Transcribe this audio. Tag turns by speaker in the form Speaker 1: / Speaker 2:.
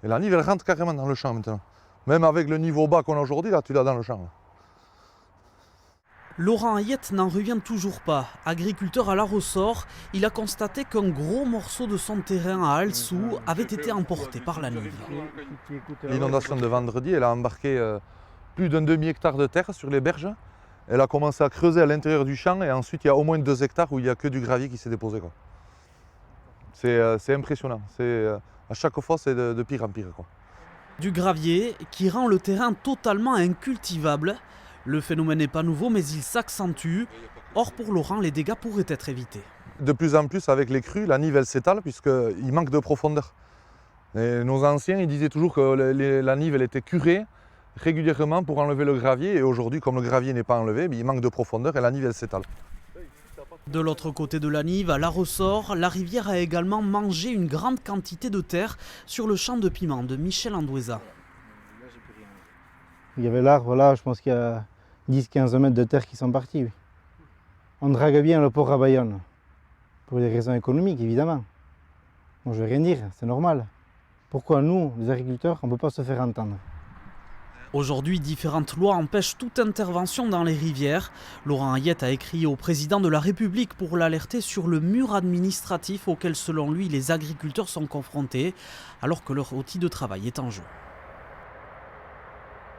Speaker 1: Et la Nive, elle rentre carrément dans le champ maintenant. Même avec le niveau bas qu'on a aujourd'hui, là, tu l'as dans le champ. Là.
Speaker 2: Laurent Hayette n'en revient toujours pas. Agriculteur à la ressort, il a constaté qu'un gros morceau de son terrain à Alsou avait été emporté par la Nive.
Speaker 1: L'inondation de vendredi, elle a embarqué plus d'un demi-hectare de terre sur les berges. Elle a commencé à creuser à l'intérieur du champ et ensuite il y a au moins 2 hectares où il n'y a que du gravier qui s'est déposé. C'est impressionnant. À chaque fois, c'est de pire en pire. Quoi.
Speaker 2: Du gravier qui rend le terrain totalement incultivable. Le phénomène n'est pas nouveau, mais il s'accentue. Or, pour Laurent, les dégâts pourraient être évités.
Speaker 1: De plus en plus, avec les crues, la Nive elle s'étale puisqu'il manque de profondeur. Et nos anciens ils disaient toujours que la Nive elle était curée régulièrement pour enlever le gravier. Et aujourd'hui, comme le gravier n'est pas enlevé, il manque de profondeur et la Nive elle s'étale.
Speaker 2: De l'autre côté de la Nive, à la ressort, la rivière a également mangé une grande quantité de terre sur le champ de piment de Michel Andoueza.
Speaker 3: Il y avait l'arbre là, je pense qu'il y a 10-15 mètres de terre qui sont partis. Oui. On drague bien le port à Bayonne, pour des raisons économiques évidemment. Bon, je ne vais rien dire, c'est normal. Pourquoi nous, les agriculteurs, on ne peut pas se faire entendre?
Speaker 2: Aujourd'hui, différentes lois empêchent toute intervention dans les rivières. Laurent Hayette a écrit au président de la République pour l'alerter sur le mur administratif auquel, selon lui, les agriculteurs sont confrontés, alors que leur outil de travail est en jeu.